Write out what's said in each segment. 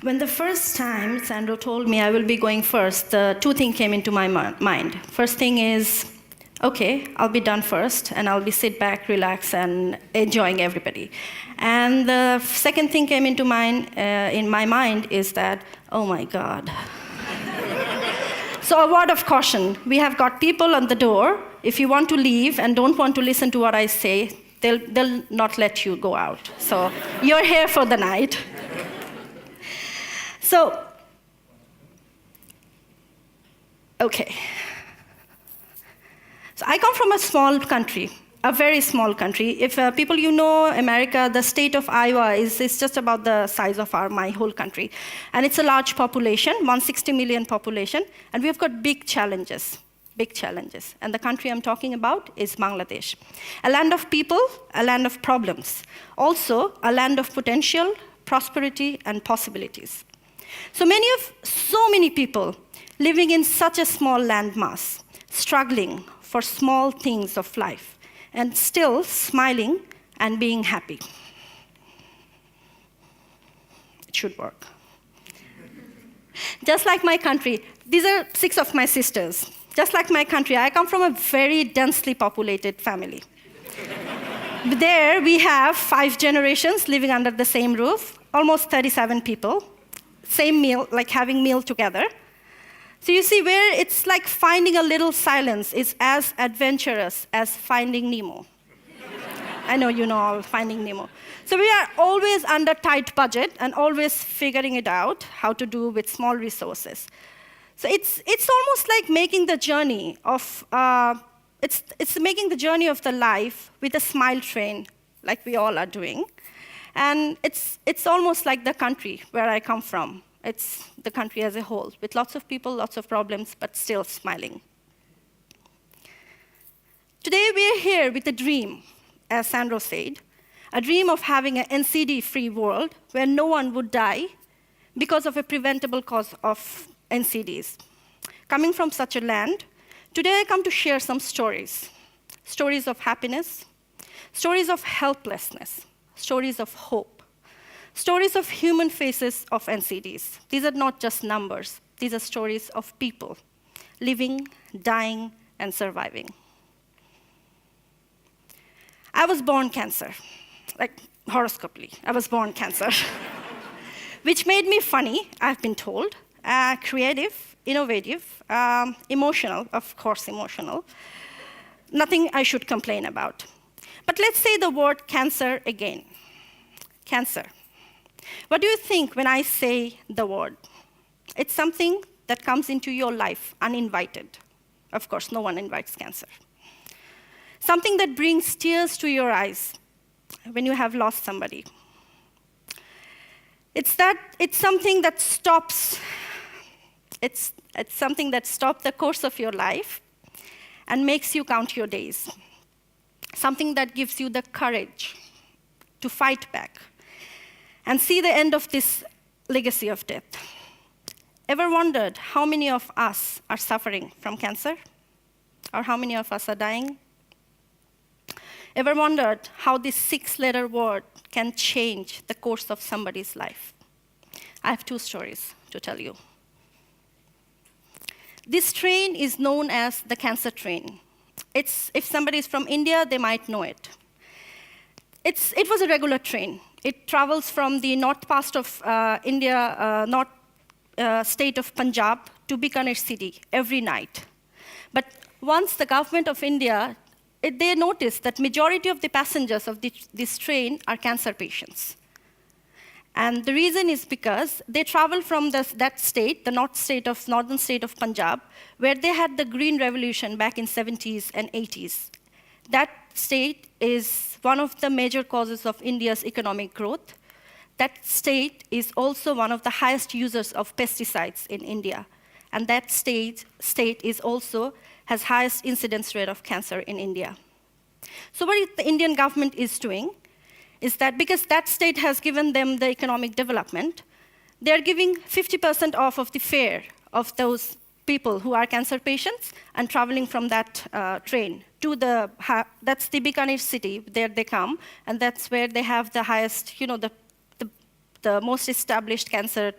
When the first time Sandro told me I will be going first, the two things came into my mind. First thing is, okay, I'll be done first, and I'll be sit back, relax, and enjoying everybody. And the second thing came into in my mind is that, oh my God. So a word of caution. We have got people on the door. If you want to leave and don't want to listen to what I say, they'll not let you go out. So you're here for the night. So, okay. So I come from a small country, a very small country. If people you know America, the state of Iowa is just about the size of my whole country. And it's a large population, 160 million population, and we've got big challenges. And the country I'm talking about is Bangladesh. A land of people, a land of problems. Also, a land of potential, prosperity, and possibilities. So many people living in such a small landmass, struggling for small things of life, and still smiling and being happy. It should work. Just like my country, these are 6 of my sisters. Just like my country, I come from a very densely populated family. There we have 5 generations living under the same roof, almost 37 people. Same meal, like having meal together. So you see where it's like finding a little silence is as adventurous as finding Nemo. I know you know all Finding Nemo. So we are always under tight budget and always figuring it out how to do with small resources. So it's almost like making the journey of it's making the journey of the life with a smile train, like we all are doing. And it's almost like the country where I come from. It's the country as a whole, with lots of people, lots of problems, but still smiling. Today we're here with a dream, as Sandro said, a dream of having an NCD-free world where no one would die because of a preventable cause of NCDs. Coming from such a land, today I come to share some stories. Stories of happiness, stories of helplessness, stories of hope, stories of human faces of NCDs. These are not just numbers. These are stories of people living, dying, and surviving. I was born cancer, like horoscopically. I was born cancer, which made me funny, I've been told, creative, innovative, emotional, of course emotional. Nothing I should complain about. But let's say the word cancer again. Cancer. What do you think when I say the word? It's something that comes into your life uninvited. Of course, no one invites cancer. Something that brings tears to your eyes when you have lost somebody. It's something that stops. It's something that stops the course of your life and makes you count your days. Something that gives you the courage to fight back and see the end of this legacy of death. Ever wondered how many of us are suffering from cancer? Or how many of us are dying? Ever wondered how this 6-letter word can change the course of somebody's life? I have 2 stories to tell you. This train is known as the cancer train. If somebody is from India, they might know it. It was a regular train. It travels from the north part of India, north state of Punjab, to Bikaner city every night. But once the government of India, they noticed that majority of the passengers of this train are cancer patients. And the reason is because they travel from that state, the northern state of Punjab, where they had the Green Revolution back in 70s and 80s. That state is one of the major causes of India's economic growth. That state is also one of the highest users of pesticides in India. And that state is also has highest incidence rate of cancer in India. So what the Indian government is doing is that because that state has given them the economic development, they're giving 50% off of the fare of those people who are cancer patients and traveling from that train to that's the Bikaner city, there they come, and that's where they have the highest, the the most established cancer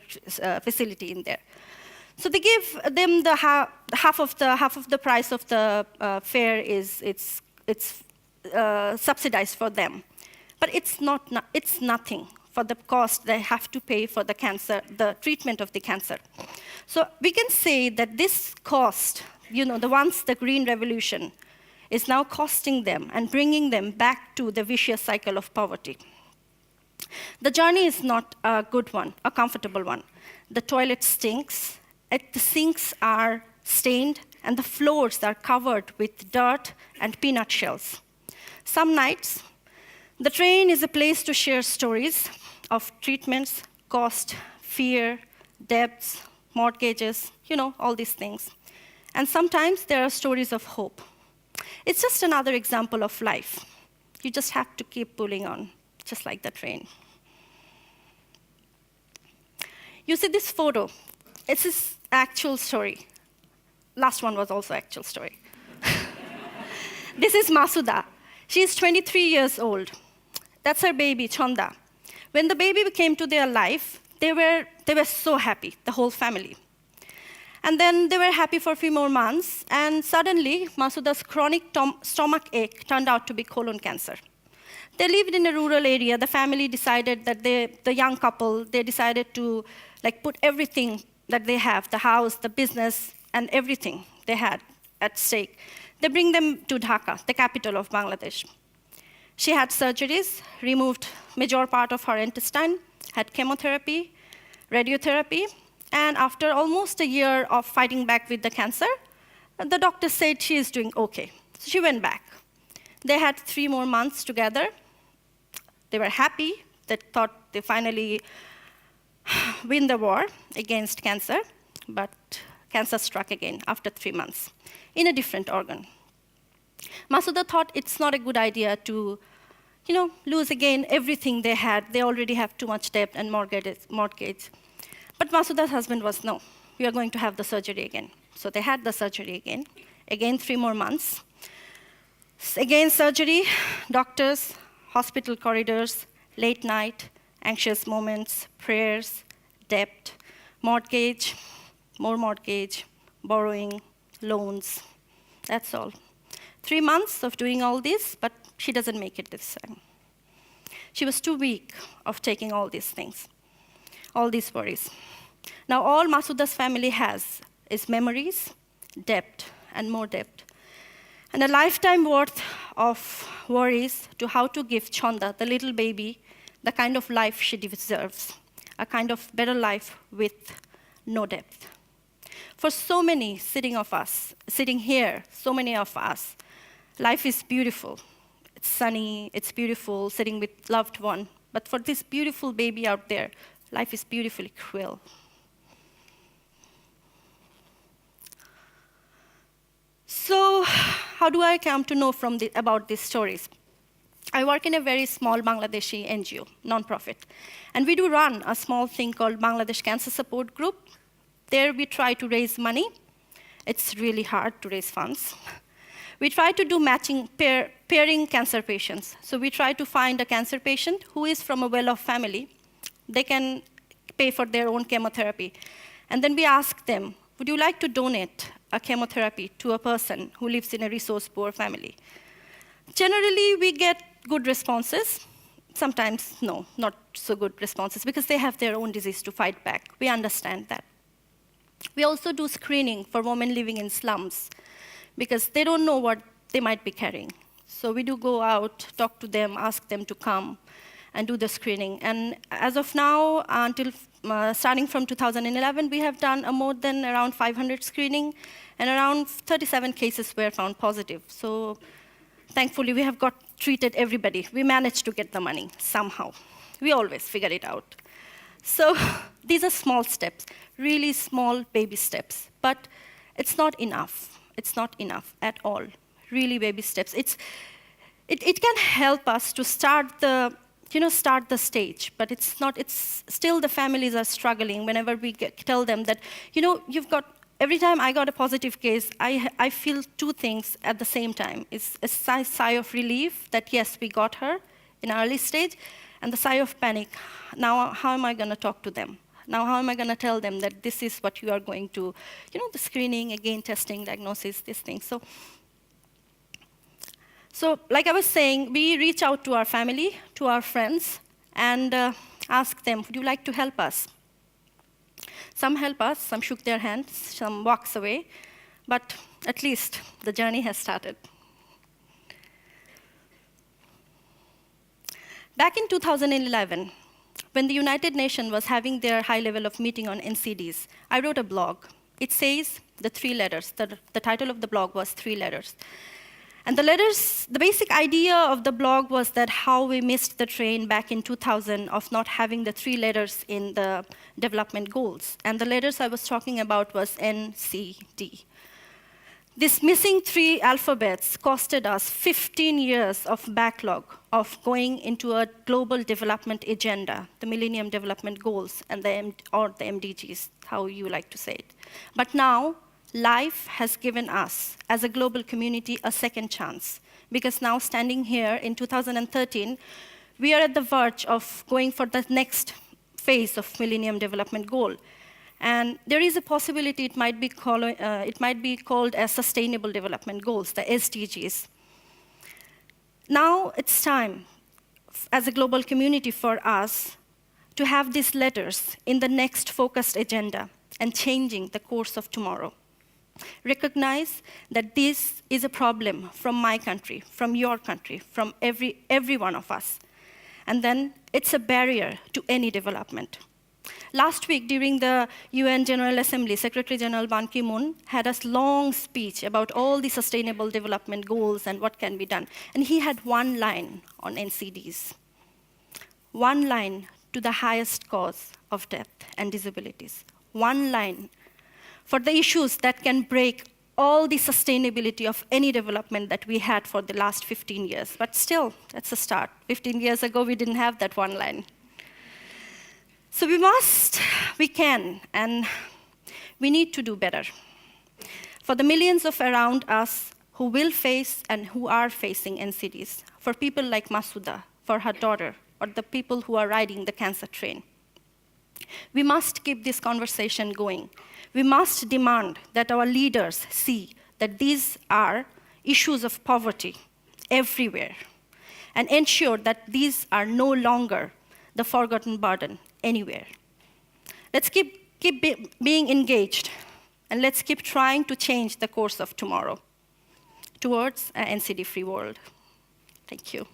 facility in there. So they give them the half of the price of the fare is subsidized for them, but it's nothing for the cost they have to pay for the cancer, the treatment of the cancer. So we can say that this cost, the Green Revolution, is now costing them and bringing them back to the vicious cycle of poverty. The journey is not a good one, a comfortable one. The toilet stinks, the sinks are stained, and the floors are covered with dirt and peanut shells. Some nights, the train is a place to share stories of treatments, cost, fear, debts, mortgages, all these things. And sometimes there are stories of hope. It's just another example of life. You just have to keep pulling on, just like the train. You see this photo. It's his actual story. Last one was also actual story. This is Masuda. She is 23 years old. That's her baby, Chanda. When the baby came to their life, they were so happy, the whole family. And then they were happy for a few more months, and suddenly, Masuda's chronic stomach ache turned out to be colon cancer. They lived in a rural area. The family decided that the young couple, they decided to put everything that they have, the house, the business, and everything they had at stake. They bring them to Dhaka, the capital of Bangladesh. She had surgeries, removed major part of her intestine, had chemotherapy, radiotherapy, and after almost a year of fighting back with the cancer, the doctor said she is doing okay. So she went back. They had 3 more months together. They were happy. They thought they finally win the war against cancer, but cancer struck again after 3 months in a different organ. Masuda thought it's not a good idea to, lose again everything they had. They already have too much debt and mortgage. But Masuda's husband was, no, we are going to have the surgery again. So they had the surgery again 3 more months. Again surgery, doctors, hospital corridors, late night, anxious moments, prayers, debt, mortgage, more mortgage, borrowing, loans. That's all. 3 months of doing all this, but she doesn't make it this time. She was too weak of taking all these things, all these worries. Now all Masuda's family has is memories, debt, and more debt, and a lifetime worth of worries to how to give Chanda, the little baby, the kind of life she deserves, a kind of better life with no debt. For so many sitting here, so many of us, life is beautiful. It's sunny, it's beautiful, sitting with loved one. But for this beautiful baby out there, life is beautifully cruel. So how do I come to know about these stories? I work in a very small Bangladeshi NGO, nonprofit. And we do run a small thing called Bangladesh Cancer Support Group. There we try to raise money. It's really hard to raise funds. We try to do matching, pairing cancer patients. So we try to find a cancer patient who is from a well-off family. They can pay for their own chemotherapy. And then we ask them, would you like to donate a chemotherapy to a person who lives in a resource-poor family? Generally, we get good responses. Sometimes, no, not so good responses, because they have their own disease to fight back. We understand that. We also do screening for women living in slums, because they don't know what they might be carrying. So we do go out, talk to them, ask them to come and do the screening. And as of now, until starting from 2011, we have done more than around 500 screening, and around 37 cases were found positive. So thankfully, we have treated everybody. We managed to get the money somehow. We always figure it out. So these are small steps, really small baby steps, but it's not enough. It's not enough at all, really baby steps. It can help us to start the stage, but it's not. It's still the families are struggling whenever we tell them that, you've got. Every time I got a positive case, I feel 2 things at the same time. It's a sigh of relief that yes, we got her in an early stage, And the sigh of panic, now how am I going to talk to them? Now how am I going to tell them that this is what you are going to, the screening, again, testing, diagnosis, these things. So like I was saying, we reach out to our family, to our friends, and ask them, would you like to help us? Some help us, some shook their hands, some walks away, but at least the journey has started. Back in 2011, when the United Nations was having their high level of meeting on NCDs, I wrote a blog. It says the 3 letters. The title of the blog was 3 letters. And the basic idea of the blog was that how we missed the train back in 2000 of not having the 3 letters in the development goals. And the letters I was talking about was NCD. This missing 3 alphabets costed us 15 years of backlog of going into a global development agenda, the Millennium Development Goals, and or the MDGs, how you like to say it. But now, life has given us, as a global community, a second chance. Because now, standing here in 2013, we are at the verge of going for the next phase of Millennium Development Goal. And there is a possibility it might be called as Sustainable Development Goals, the SDGs. Now it's time, as a global community, for us to have these letters in the next focused agenda and changing the course of tomorrow. Recognize that this is a problem from my country, from your country, from every one of us. And then it's a barrier to any development. Last week, during the UN General Assembly, Secretary General Ban Ki-moon had a long speech about all the sustainable development goals and what can be done. And he had one line on NCDs. One line to the highest cause of death and disabilities. One line for the issues that can break all the sustainability of any development that we had for the last 15 years. But still, that's a start. 15 years ago, we didn't have that one line. So we can, and we need to do better. For the millions of around us who will face and who are facing NCDs, for people like Masuda, for her daughter, or the people who are riding the cancer train. We must keep this conversation going. We must demand that our leaders see that these are issues of poverty everywhere, and ensure that these are no longer the forgotten burden anywhere. Let's keep being engaged, and let's keep trying to change the course of tomorrow towards an NCD-free world. Thank you.